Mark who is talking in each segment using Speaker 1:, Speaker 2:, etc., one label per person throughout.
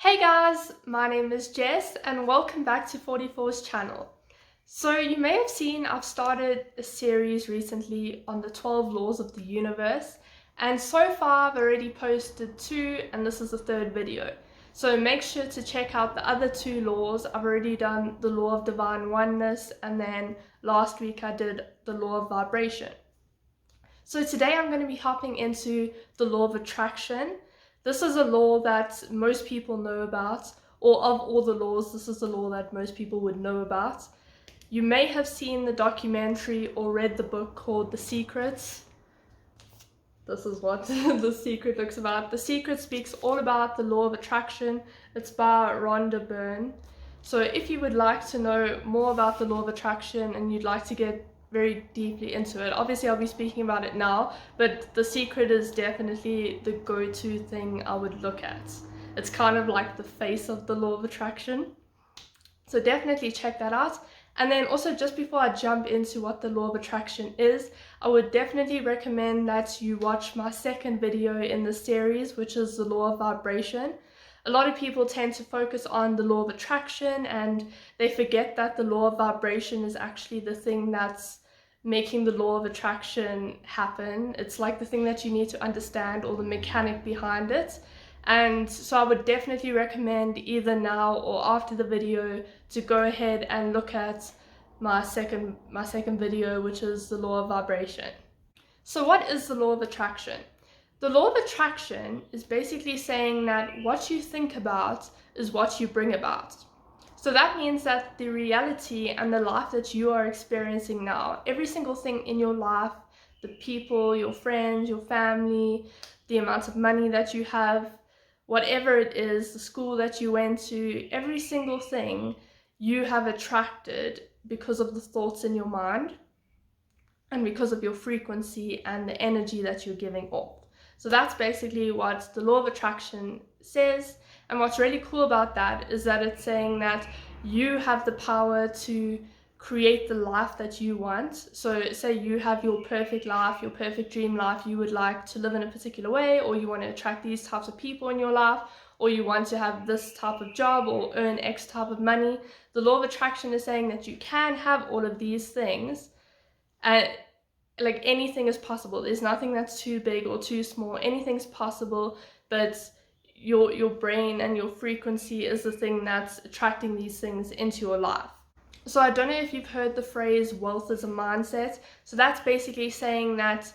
Speaker 1: Hey guys, my name is Jess and welcome back to 44's channel. So you may have seen I've started a series recently on the 12 laws of the universe, and so far I've already posted 2 and this is the 3rd video. So make sure to check out the other 2 laws. I've already done the law of divine oneness, and then last week I did the law of vibration. So today I'm going to be hopping into the law of attraction. This is a law that most people know about, or of all the laws, this is the law that most people would know about. You may have seen the documentary or read the book called The Secret. This is what The Secret looks about. The Secret speaks all about the law of attraction. It's by Rhonda Byrne. So if you would like to know more about the law of attraction and you'd like to get very deeply into it, obviously I'll be speaking about it now, but The Secret is definitely the go-to thing I would look at. It's kind of like the face of the law of attraction. So definitely check that out. And then also, just before I jump into what the law of attraction is, I would definitely recommend that you watch my 2nd video in the series, which is the law of vibration. A lot of people tend to focus on the law of attraction and they forget that the law of vibration is actually the thing that's making the law of attraction happen. It's like the thing that you need to understand, or the mechanic behind it. And so I would definitely recommend either now or after the video to go ahead and look at my second video, which is the law of vibration. So what is the law of attraction? The law of attraction is basically saying that what you think about is what you bring about. So that means that the reality and the life that you are experiencing now, every single thing in your life, the people, your friends, your family, the amount of money that you have, whatever it is, the school that you went to, every single thing you have attracted because of the thoughts in your mind and because of your frequency and the energy that you're giving off. So that's basically what the law of attraction says. And what's really cool about that is that it's saying that you have the power to create the life that you want. So say you have your perfect life, your perfect dream life, you would like to live in a particular way, or you want to attract these types of people in your life, or you want to have this type of job or earn X type of money. The law of attraction is saying that you can have all of these things, and like anything is possible. There's nothing that's too big or too small. Anything's possible, but your brain and your frequency is the thing that's attracting these things into your life. So I don't know if you've heard the phrase wealth is a mindset. So that's basically saying that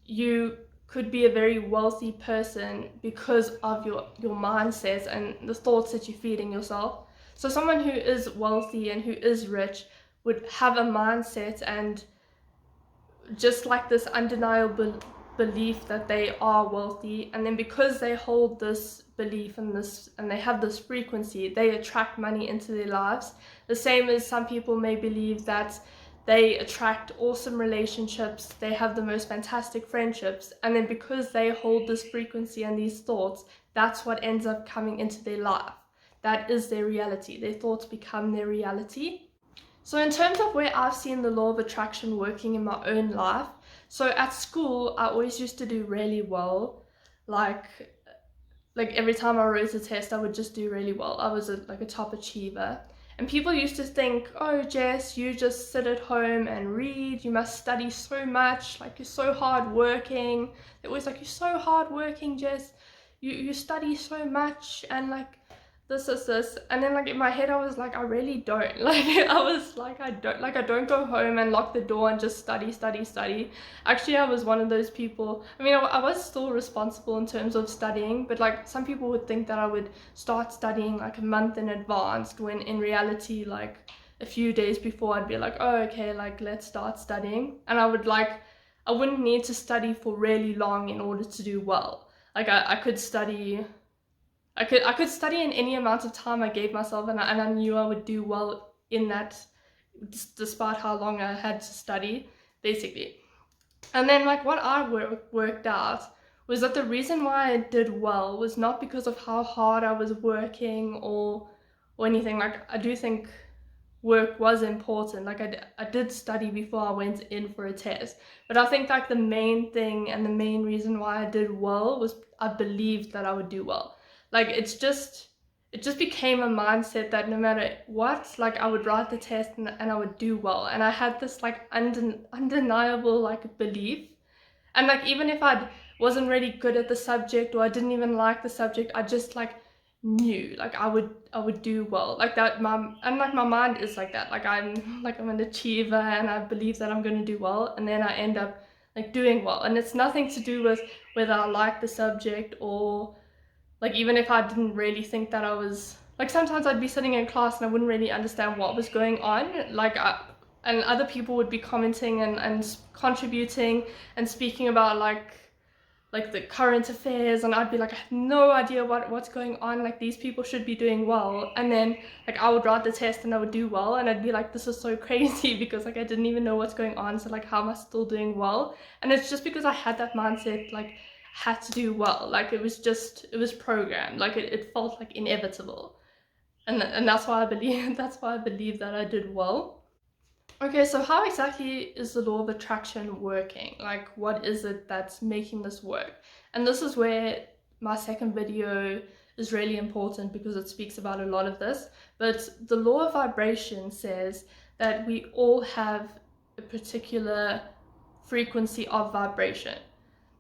Speaker 1: you could be a very wealthy person because of your mindset and the thoughts that you feed in yourself. So someone who is wealthy and who is rich would have a mindset and just like this undeniable belief that they are wealthy, and then because they hold this belief and they have this frequency, they attract money into their lives. The same as some people may believe that they attract awesome relationships, they have the most fantastic friendships, and then because they hold this frequency and these thoughts, that's what ends up coming into their life. That is their reality. Their thoughts become their reality. So in terms of where I've seen the law of attraction working in my own life, so at school I always used to do really well. Like every time I wrote a test I would just do really well. I was like a top achiever. And people used to think, oh Jess, you just sit at home and read, you must study so much, like you're so hardworking. They're always like, you're so hardworking, Jess, you study so much, and like this, and then like in my head I was like, I really don't. Like I was like, I don't go home and lock the door and just study. Actually, I was one of those people. I mean, I was still responsible in terms of studying, but like some people would think that I would start studying like a month in advance, when in reality like a few days before I'd be like, oh okay, like let's start studying. And I wouldn't need to study for really long in order to do well. Like I could study in any amount of time I gave myself, and I knew I would do well in that, despite how long I had to study, basically. And then like what I worked out was that the reason why I did well was not because of how hard I was working or anything. Like I do think work was important. Like I did study before I went in for a test, but I think like the main thing and the main reason why I did well was I believed that I would do well. Like it's just it just became a mindset that no matter what, like I would write the test and I would do well. And I had this like undeniable like belief. And like even if I wasn't really good at the subject or I didn't even like the subject, I just like knew like I would do well. Like that my mind is like that. Like I'm an achiever and I believe that I'm gonna do well, and then I end up like doing well. And it's nothing to do with whether I like the subject or like even if I didn't really think that I was like, sometimes I'd be sitting in class and I wouldn't really understand what was going on, and other people would be commenting and contributing and speaking about like the current affairs, and I'd be like, I have no idea what's going on, like these people should be doing well. And then like I would write the test and I would do well, and I'd be like, this is so crazy because like I didn't even know what's going on, so like how am I still doing well? And it's just because I had that mindset, like had to do well, like it was programmed, like it felt like inevitable, and that's why I believe that I did well. Okay, so how exactly is the law of attraction working? Like, what is it that's making this work? And this is where my second video is really important because it speaks about a lot of this. But the law of vibration says that we all have a particular frequency of vibration.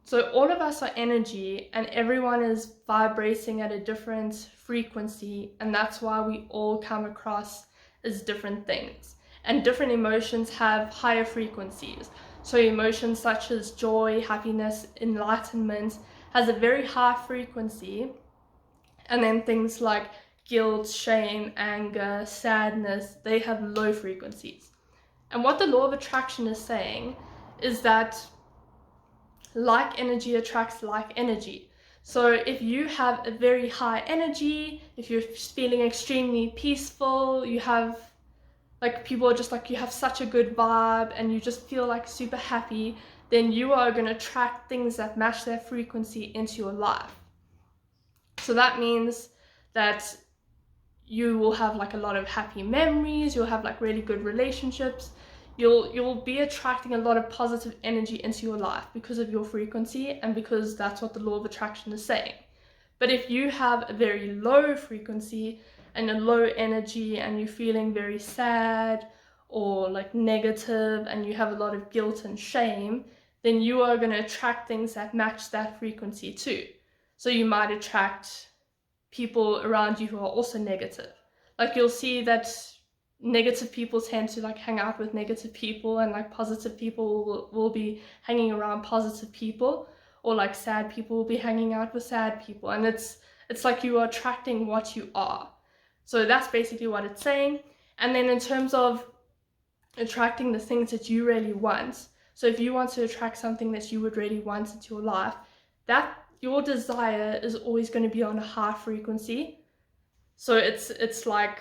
Speaker 1: So all of us are energy and everyone is vibrating at a different frequency, and that's why we all come across as different things. And different emotions have higher frequencies. So emotions such as joy, happiness, enlightenment has a very high frequency. And then things like guilt, shame, anger, sadness, they have low frequencies. And what the law of attraction is saying is that like energy attracts like energy. So if you have a very high energy, if you're feeling extremely peaceful, you have like people are just like, you have such a good vibe and you just feel like super happy, then you are going to attract things that match their frequency into your life. So that means that you will have like a lot of happy memories, you'll have like really good relationships, you'll be attracting a lot of positive energy into your life because of your frequency, and because that's what the law of attraction is saying. But if you have a very low frequency and a low energy and you're feeling very sad or like negative and you have a lot of guilt and shame, then you are going to attract things that match that frequency too. So you might attract people around you who are also negative. Like you'll see that negative people tend to like hang out with negative people, and like positive people will be hanging around positive people, or like sad people will be hanging out with sad people. And it's like you are attracting what you are. So that's basically what it's saying. And then in terms of attracting the things that you really want, so if you want to attract something that you would really want into your life, that your desire is always going to be on a high frequency. So it's like,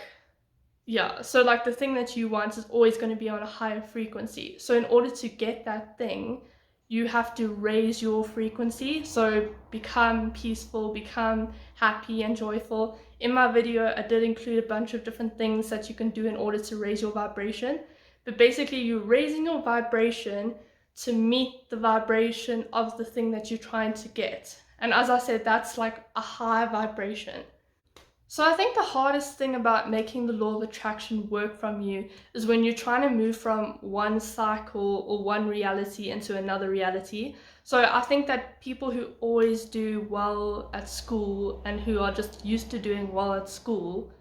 Speaker 1: yeah, so like the thing that you want is always going to be on a higher frequency. So in order to get that thing, you have to raise your frequency. So become peaceful, become happy and joyful. In my video, I did include a bunch of different things that you can do in order to raise your vibration. But basically, you're raising your vibration to meet the vibration of the thing that you're trying to get. And as I said, that's like a high vibration. So I think the hardest thing about making the law of attraction work from you is when you're trying to move from one cycle or one reality into another reality. So I think that people who always do well at school and who are just used to doing well at school,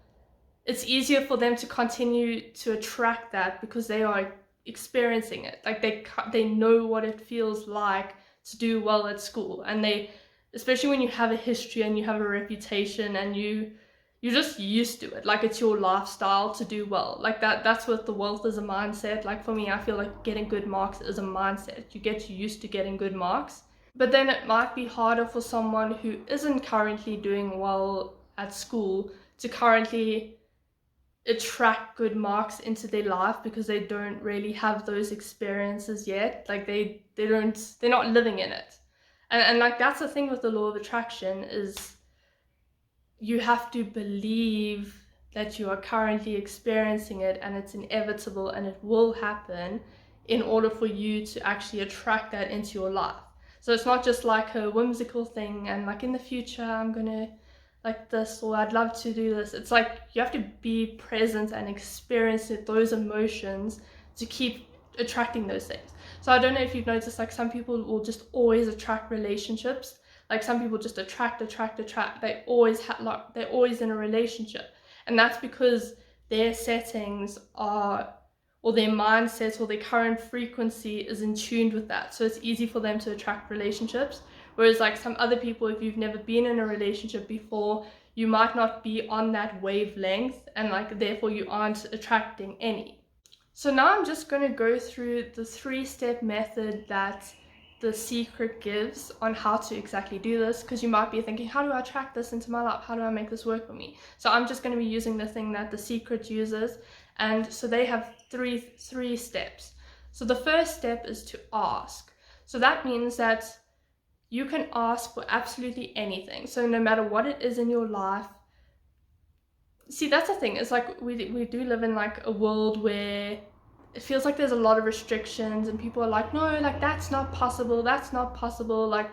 Speaker 1: it's easier for them to continue to attract that because they are experiencing it. Like they know what it feels like to do well at school, and especially when you have a history and you have a reputation and you're just used to it, like it's your lifestyle to do well. Like that's what the wealth is, a mindset. Like for me, I feel like getting good marks is a mindset. You get used to getting good marks. But then it might be harder for someone who isn't currently doing well at school to currently attract good marks into their life because they don't really have those experiences yet. Like they're not living in it. And like that's the thing with the law of attraction, is you have to believe that you are currently experiencing it and it's inevitable and it will happen in order for you to actually attract that into your life. So it's not just like a whimsical thing and like in the future I'm gonna like this, or I'd love to do this. It's like you have to be present and experience those emotions to keep attracting those things. So I don't know if you've noticed, like some people will just always attract relationships. Like some people just attract. They always they're always in a relationship, and that's because their settings are, or their mindset or their current frequency is in tune with that. So it's easy for them to attract relationships. Whereas like some other people, if you've never been in a relationship before, you might not be on that wavelength, and like therefore you aren't attracting any. So now I'm just going to go through the 3-step method that The Secret gives on how to exactly do this, because you might be thinking, how do I attract this into my life? How do I make this work for me? So I'm just going to be using the thing that The Secret uses, and so they have three steps. So the first step is to ask. So that means that you can ask for absolutely anything. So no matter what it is in your life. See, that's the thing. It's like we do live in like a world where it feels like there's a lot of restrictions, and people are like, no, like that's not possible, like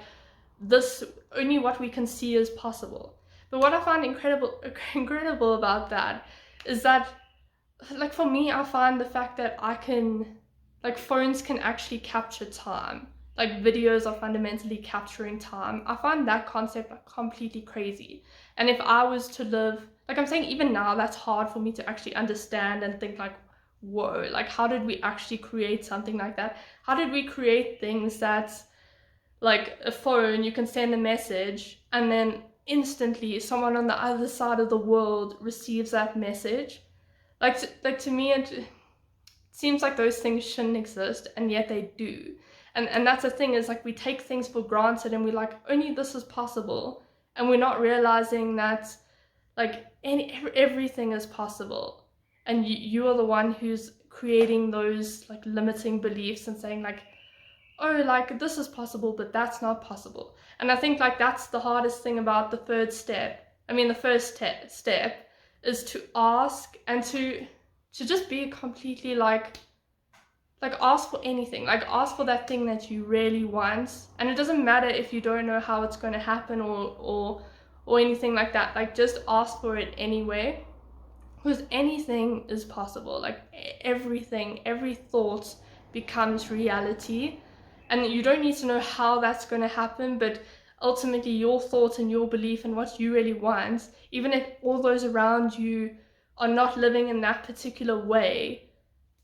Speaker 1: this, only what we can see is possible. But what I find incredible about that is that, like for me, I find the fact that like phones can actually capture time. Like videos are fundamentally capturing time. I find that concept like completely crazy. And if I was to live, like I'm saying, even now, that's hard for me to actually understand and think like, whoa, like how did we actually create something like that? How did we create things that's like a phone, you can send a message and then instantly someone on the other side of the world receives that message? Like to me, it seems like those things shouldn't exist, and yet they do. And that's the thing, is like we take things for granted and we're like, only this is possible, and we're not realizing that like everything is possible, and you are the one who's creating those like limiting beliefs and saying like, oh, like this is possible but that's not possible. And I think like that's the hardest thing about the the first step is to ask, and to just be completely like ask for anything, like ask for that thing that you really want. And it doesn't matter if you don't know how it's going to happen or anything like that. Like just ask for it anyway, because anything is possible. Like everything, every thought becomes reality, and you don't need to know how that's going to happen, but ultimately your thought and your belief and what you really want, even if all those around you are not living in that particular way,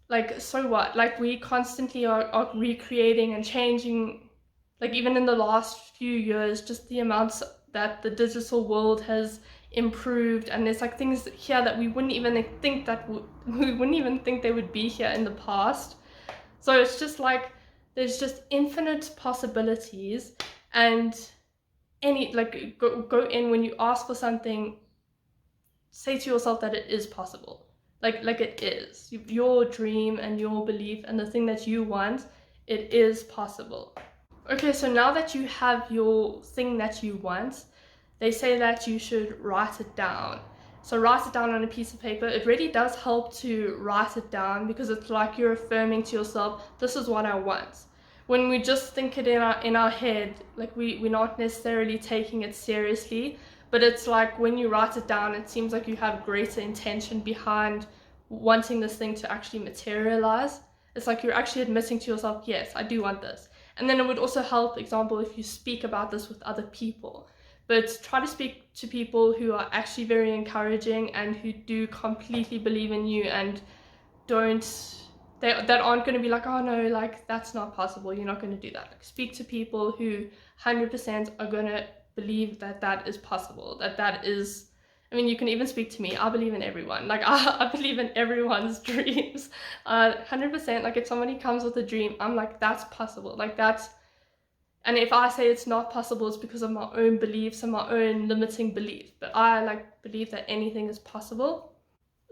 Speaker 1: like so what? Like we constantly are recreating and changing. Like even in the last few years, just the amounts that the digital world has improved, and there's like things here that we wouldn't even think they would be here in the past. So it's just like there's just infinite possibilities, and any like go in when you ask for something, say to yourself that it is possible. Like it is your dream and your belief and the thing that you want, it is possible. Okay, so now that you have your thing that you want, they say that you should write it down. So write it down on a piece of paper. It really does help to write it down, because it's like you're affirming to yourself, this is what I want. When we just think it in our head, like we're not necessarily taking it seriously. But it's like when you write it down, it seems like you have greater intention behind wanting this thing to actually materialize. It's like you're actually admitting to yourself, yes, I do want this. And then it would also help, example, if you speak about this with other people. But try to speak to people who are actually very encouraging and who do completely believe in you, and that aren't going to be like, oh no, like that's not possible, you're not going to do that. Like, speak to people who 100% are going to believe that is possible, that is, I mean, you can even speak to me. I believe in everyone. Like I believe in everyone's dreams. 100%. Like if somebody comes with a dream, I'm like, that's possible. Like that's, and if I say it's not possible, it's because of my own beliefs and my own limiting beliefs. But I like believe that anything is possible.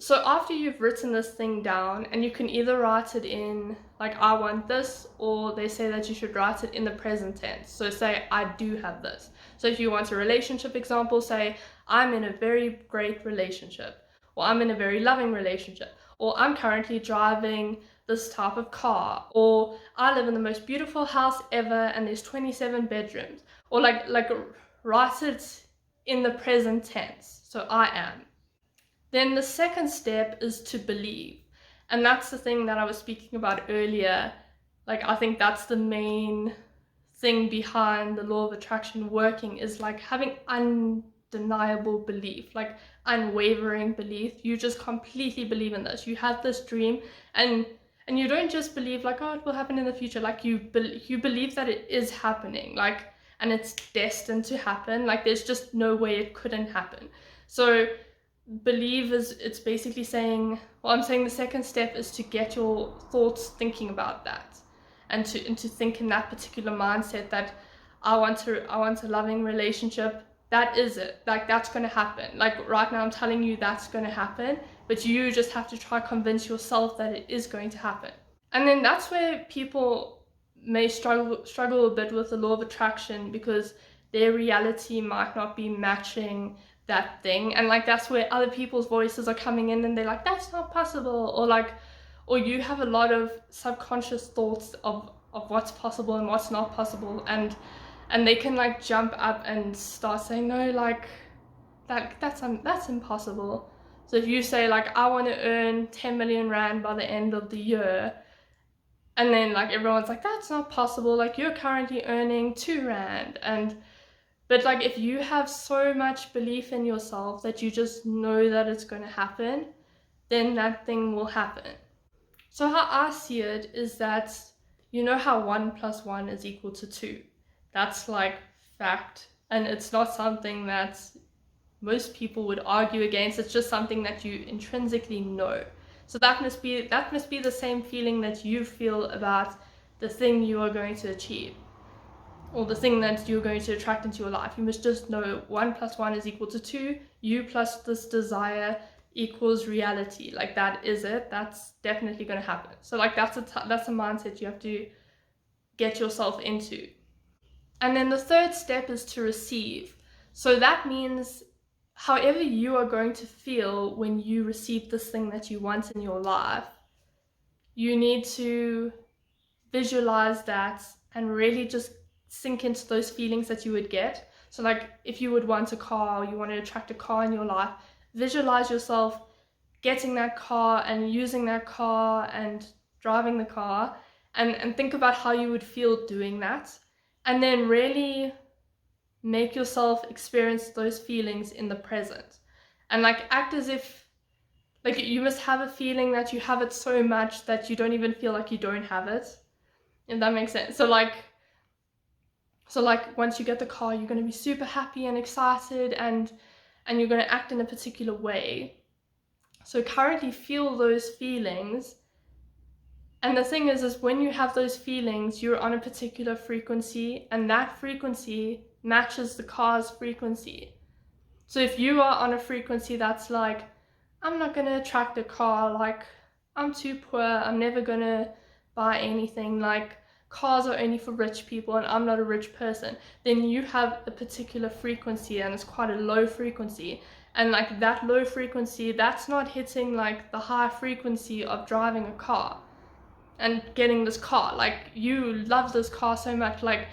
Speaker 1: So after you've written this thing down, and you can either write it in like I want this, or they say that you should write it in the present tense. So say I do have this. So if you want a relationship example, say I'm in a very great relationship, or I'm in a very loving relationship, or I'm currently driving this type of car, or I live in the most beautiful house ever and there's 27 bedrooms, or like write it in the present tense. So I am. Then the second step is to believe. And that's the thing that I was speaking about earlier. Like, I think that's the main thing behind the law of attraction working, is like having undeniable belief, like unwavering belief. You just completely believe in this. You have this dream, and you don't just believe like, oh, it will happen in the future. Like you believe that it is happening, like, and it's destined to happen. Like there's just no way it couldn't happen. So believe is, it's basically saying, well, I'm saying the second step is to get your thoughts thinking about that, and to think in that particular mindset that I want a loving relationship. That is it. Like that's going to happen. Like right now I'm telling you that's going to happen, but you just have to try convince yourself that it is going to happen. And then that's where people may struggle a bit with the law of attraction, because their reality might not be matching that thing, and like that's where other people's voices are coming in and they're like, that's not possible, or you have a lot of subconscious thoughts of what's possible and what's not possible, and they can like jump up and start saying, no, like that's impossible. So if you say like, I want to earn 10 million rand by the end of the year, and then like everyone's like, that's not possible, like you're currently earning 2 rand, but like if you have so much belief in yourself that you just know that it's going to happen, then that thing will happen. So how I see it is that, you know how 1 + 1 is equal to 2. That's like fact, and it's not something that most people would argue against. It's just something that you intrinsically know. So that must be the same feeling that you feel about the thing you are going to achieve, or the thing that you're going to attract into your life. You must just know 1 + 1 is equal to 2. You plus this desire equals reality. Like that is it. That's definitely going to happen. So like that's a mindset you have to get yourself into. And then the third step is to receive. So that means however you are going to feel when you receive this thing that you want in your life, you need to visualize that and really just sink into those feelings that you would get. So like if you would want a car, or you want to attract a car in your life, visualize yourself getting that car and using that car and driving the car, and think about how you would feel doing that, and then really make yourself experience those feelings in the present, and like act as if like you must have a feeling that you have it so much that you don't even feel like you don't have it, if that makes sense. So like once you get the car, you're going to be super happy and excited, and you're going to act in a particular way. So currently feel those feelings. And the thing is when you have those feelings, you're on a particular frequency, and that frequency matches the car's frequency. So if you are on a frequency that's like, I'm not going to attract a car, like I'm too poor, I'm never going to buy anything, like cars are only for rich people and I'm not a rich person, then you have a particular frequency, and it's quite a low frequency. And like that low frequency, that's not hitting like the high frequency of driving a car and getting this car. Like you love this car so much, like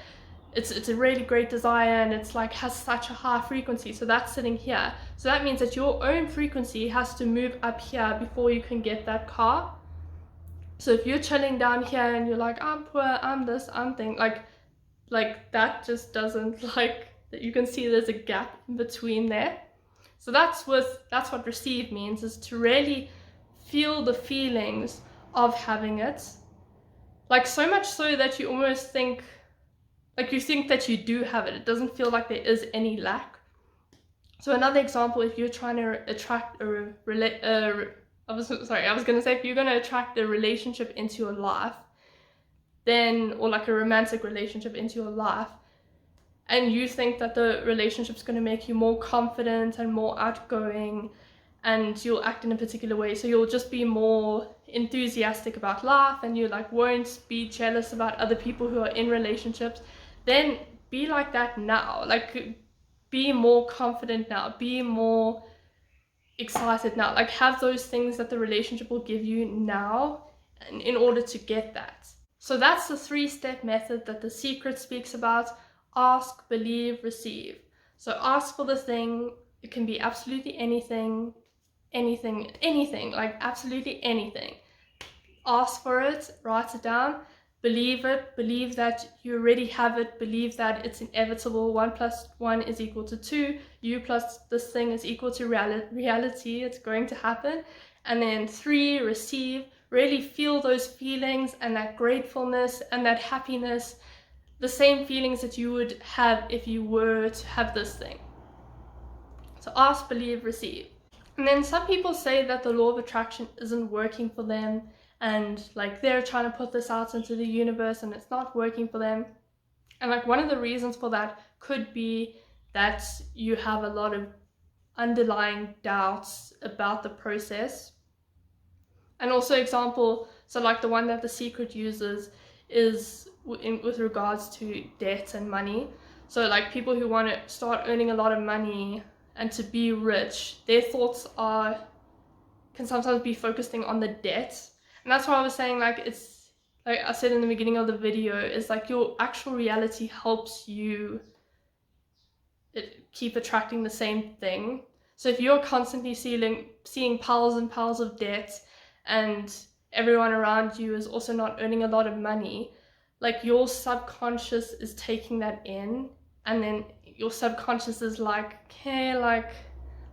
Speaker 1: it's a really great desire, and it's like has such a high frequency, so that's sitting here. So that means that your own frequency has to move up here before you can get that car. So if you're chilling down here and you're like, I'm poor, I'm this, I'm thing, like that just doesn't, like, you can see there's a gap in between there. So that's what receive means, is to really feel the feelings of having it, like so much so that you almost think, like you think that you do have it. It doesn't feel like there is any lack. So another example, if you're trying to attract if you're going to attract a relationship into your life, then, or like a romantic relationship into your life, and you think that the relationship's going to make you more confident and more outgoing, and you'll act in a particular way, so you'll just be more enthusiastic about life, and you like won't be jealous about other people who are in relationships, then be like that now. Like be more confident now, be more excited now, like have those things that the relationship will give you now in order to get that. So that's the 3-step method that The Secret speaks about: ask, believe, receive. So ask for the thing. It can be absolutely anything, anything, like absolutely anything. Ask for it, write it down, believe it, believe that you already have it, believe that it's inevitable. 1 plus 1 is equal to 2. You plus this thing is equal to reality. It's going to happen. And then 3, receive. Really feel those feelings and that gratefulness and that happiness, the same feelings that you would have if you were to have this thing. So ask, believe, receive. And then some people say that the law of attraction isn't working for them, and like they're trying to put this out into the universe and it's not working for them. And like one of the reasons for that could be that you have a lot of underlying doubts about the process. And also example, so like the one that The Secret uses is with regards to debt and money. So like people who want to start earning a lot of money and to be rich, their thoughts can sometimes be focusing on the debt. And that's why I was saying, like, it's like I said in the beginning of the video, is like your actual reality helps you keep attracting the same thing. So if you're constantly seeing piles and piles of debt and everyone around you is also not earning a lot of money, like your subconscious is taking that in, and then your subconscious is like, okay, like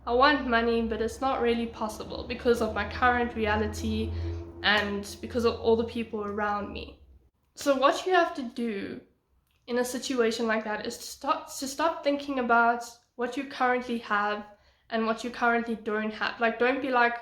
Speaker 1: I want money, but it's not really possible because of my current reality and because of all the people around me. So what you have to do in a situation like that is to stop thinking about what you currently have and what you currently don't have. Like, don't be like,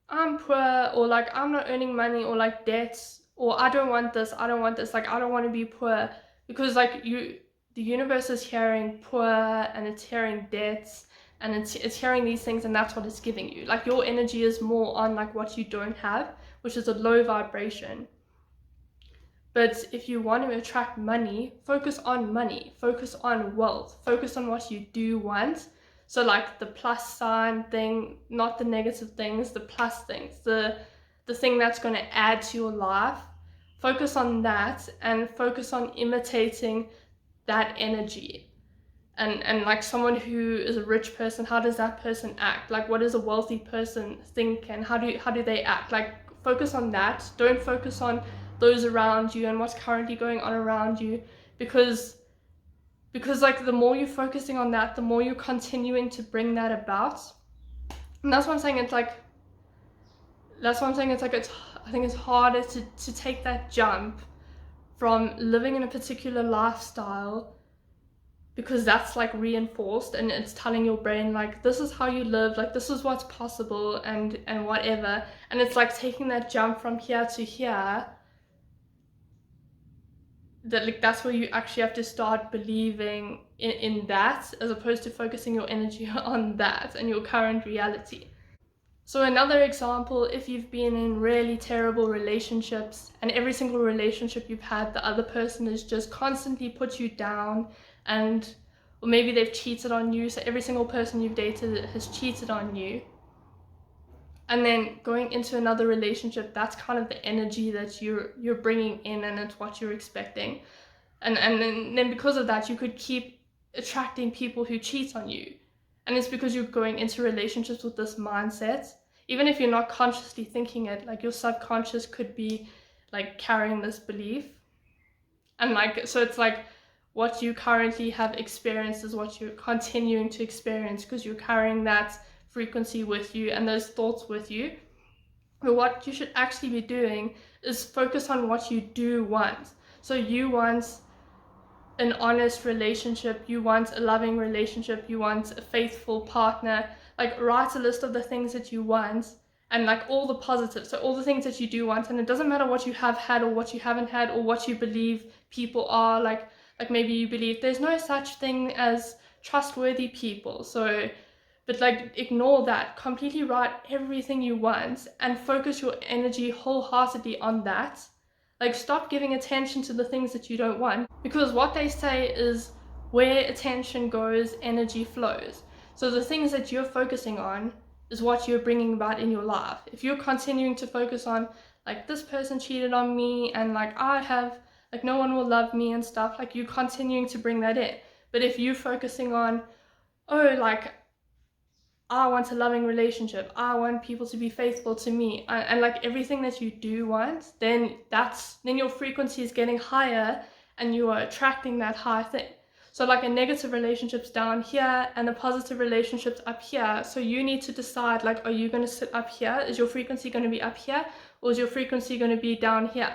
Speaker 1: I'm poor, or like I'm not earning money, or like debts, or I don't want this, like I don't want to be poor, because like the universe is hearing poor and it's hearing debts and it's hearing these things, and that's what it's giving you. Like your energy is more on like what you don't have, which is a low vibration. But if you want to attract money, focus on wealth, focus on what you do want. So like the plus sign thing, not the negative things, the plus things, the thing that's going to add to your life. Focus on that and focus on imitating that energy. And like someone who is a rich person, how does that person act? Like what does a wealthy person think, and how do they act? Like focus on that. Don't focus on those around you and what's currently going on around you, because like the more you're focusing on that, the more you're continuing to bring that about. And that's what I'm saying. I think it's harder to take that jump from living in a particular lifestyle, because that's like reinforced and it's telling your brain like this is how you live, like this is what's possible and whatever, and it's like taking that jump from here to here, that like that's where you actually have to start believing in that, as opposed to focusing your energy on that and your current reality. So another example, if you've been in really terrible relationships and every single relationship you've had, the other person has just constantly put you down, and or maybe they've cheated on you, so every single person you've dated has cheated on you. And then going into another relationship, that's kind of the energy that you're bringing in, and it's what you're expecting. And then because of that, you could keep attracting people who cheat on you. And it's because you're going into relationships with this mindset. Even if you're not consciously thinking it, like your subconscious could be like carrying this belief. And like, so it's like what you currently have experienced is what you're continuing to experience, because you're carrying that frequency with you and those thoughts with you. But what you should actually be doing is focus on what you do want. So you want an honest relationship, you want a loving relationship, you want a faithful partner. Like write a list of the things that you want, and like all the positives, so all the things that you do want. And it doesn't matter what you have had or what you haven't had, or what you believe people are like maybe you believe there's no such thing as trustworthy people, so but like ignore that, completely write everything you want and focus your energy wholeheartedly on that. Like stop giving attention to the things that you don't want, because what they say is where attention goes, energy flows. So the things that you're focusing on is what you're bringing about in your life. If you're continuing to focus on like this person cheated on me and like no one will love me and stuff, like you're continuing to bring that in. But if you're focusing on, oh, like, I want a loving relationship, I want people to be faithful to me, and like everything that you do want, then your frequency is getting higher and you are attracting that high thing. So like a negative relationship's down here and a positive relationship's up here. So you need to decide, like, are you going to sit up here? Is your frequency going to be up here, or is your frequency going to be down here?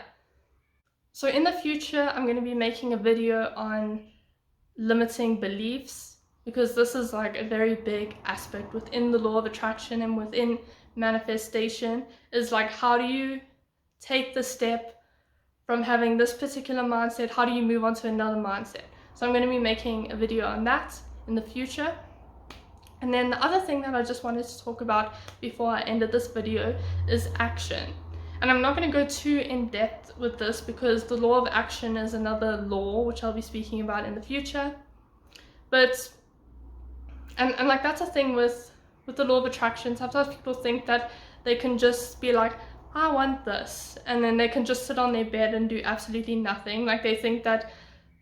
Speaker 1: So in the future, I'm going to be making a video on limiting beliefs, because this is like a very big aspect within the law of attraction and within manifestation, is like, how do you take the step from having this particular mindset? How do you move on to another mindset? So I'm going to be making a video on that in the future. And then the other thing that I just wanted to talk about before I ended this video is action. And I'm not going to go too in depth with this, because the law of action is another law which I'll be speaking about in the future. But and like, that's a thing with the law of attraction. Sometimes people think that they can just be like, I want this, and then they can just sit on their bed and do absolutely nothing. Like, they think that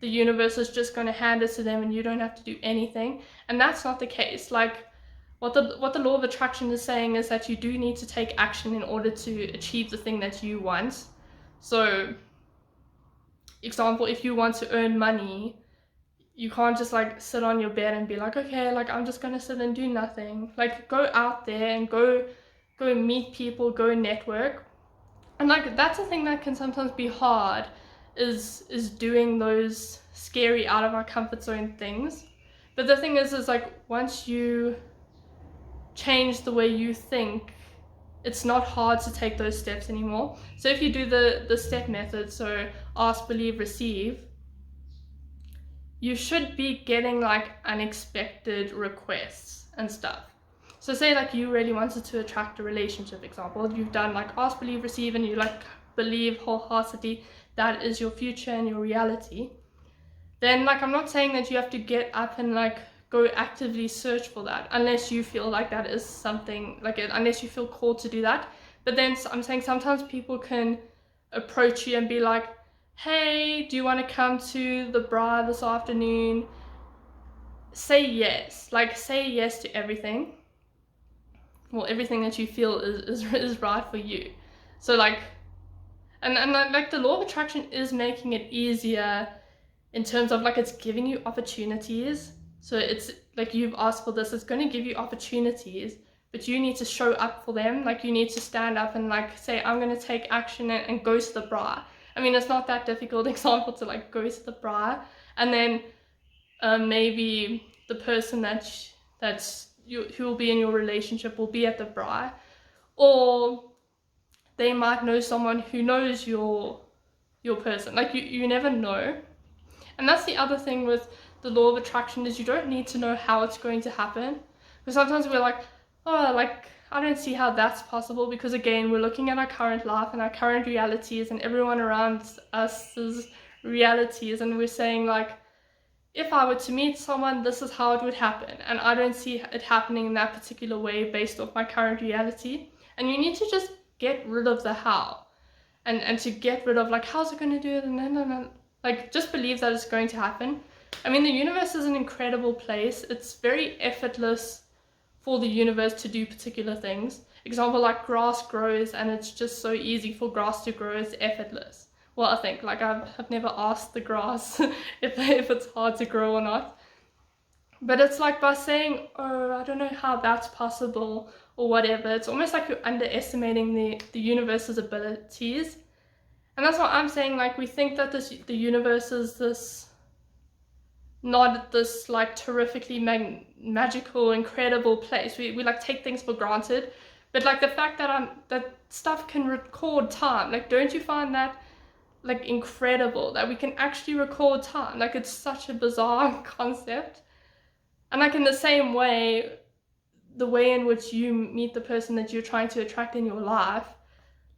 Speaker 1: the universe is just going to hand it to them and you don't have to do anything. And that's not the case. Like, what the law of attraction is saying is that you do need to take action in order to achieve the thing that you want. So, example, if you want to earn money, you can't just like sit on your bed and be like, okay, like, I'm just gonna sit and do nothing. Like, go out there and go meet people, go network. And like, that's a thing that can sometimes be hard, is doing those scary, out of our comfort zone things. But the thing is like, once you change the way you think, it's not hard to take those steps anymore. So if you do the step method, so ask, believe, receive, you should be getting like unexpected requests and stuff. So say like you really wanted to attract a relationship, example, you've done like ask, believe, receive, and you like believe wholeheartedly that is your future and your reality. Then like, I'm not saying that you have to get up and like go actively search for that, unless you feel like that is something like it, unless you feel called to do that. But then I'm saying sometimes people can approach you and be like, hey, do you want to come to the bra this afternoon? Say yes. Like, say yes to everything. Well, everything that you feel is right for you. So like, and like, the law of attraction is making it easier in terms of like, it's giving you opportunities. So it's like, you've asked for this, it's going to give you opportunities, but you need to show up for them. Like, you need to stand up and like say, I'm going to take action and go to the bra. I mean, it's not that difficult example to like go to the bra, and then maybe the person who will be in your relationship will be at the bra, or they might know someone who knows your person. Like, you never know. And that's the other thing with the law of attraction, is you don't need to know how it's going to happen. Because sometimes we're like, oh, like, I don't see how that's possible, because again, we're looking at our current life and our current realities and everyone around us's realities, and we're saying like, if I were to meet someone, this is how it would happen, and I don't see it happening in that particular way based off my current reality. And you need to just get rid of the how, and to get rid of like, how's it going to do it, and no, like, just believe that it's going to happen. I mean, the universe is an incredible place. It's very effortless for the universe to do particular things. Example, like grass grows, and it's just so easy for grass to grow. It's effortless. Well, I think, like, I've never asked the grass if it's hard to grow or not. But it's like, by saying, oh, I don't know how that's possible or whatever, it's almost like you're underestimating the universe's abilities. And that's what I'm saying. Like, we think that the universe is this, not this like terrifically magical, incredible place. We like take things for granted. But like, the fact that stuff can record time, like, don't you find that like incredible, that we can actually record time? Like, it's such a bizarre concept. And like, in the same way, the way in which you meet the person that you're trying to attract in your life,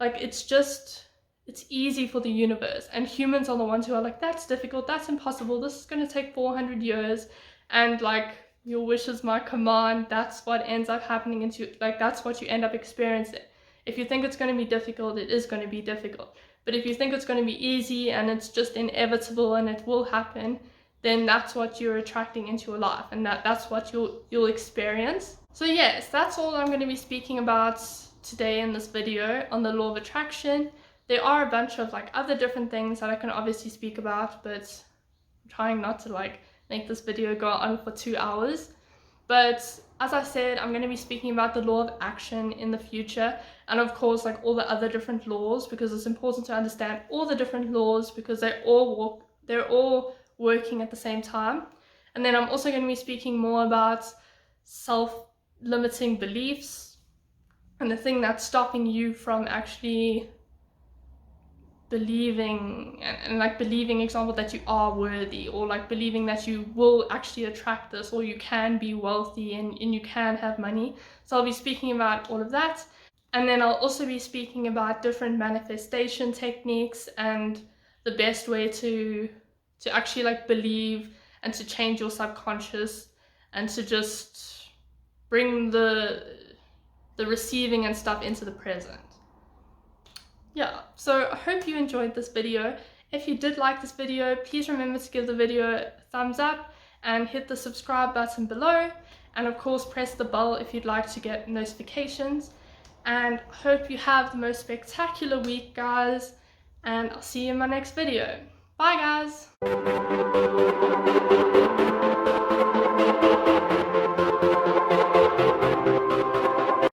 Speaker 1: like, it's easy for the universe, and humans are the ones who are like, that's difficult, that's impossible, this is going to take 400 years, and like, your wish is my command. That's what ends up happening into, like, that's what you end up experiencing. If you think it's going to be difficult, it is going to be difficult. But if you think it's going to be easy and it's just inevitable and it will happen, then that's what you're attracting into your life, and that's what you'll experience. So yes, that's all I'm going to be speaking about today in this video on the law of attraction. There are a bunch of like other different things that I can obviously speak about, but I'm trying not to like make this video go on for 2 hours. But as I said, I'm going to be speaking about the law of action in the future, and of course like all the other different laws, because it's important to understand all the different laws because they're all working at the same time. And then I'm also going to be speaking more about self-limiting beliefs and the thing that's stopping you from actually believing and like believing, example, that you are worthy, or like believing that you will actually attract this, or you can be wealthy and you can have money. So I'll be speaking about all of that, and then I'll also be speaking about different manifestation techniques and the best way to actually like believe and to change your subconscious and to just bring the receiving and stuff into the present. Yeah, so I hope you enjoyed this video. If you did like this video, please remember to give the video a thumbs up and hit the subscribe button below, and of course press the bell if you'd like to get notifications. And I hope you have the most spectacular week, guys, and I'll see you in my next video. Bye guys!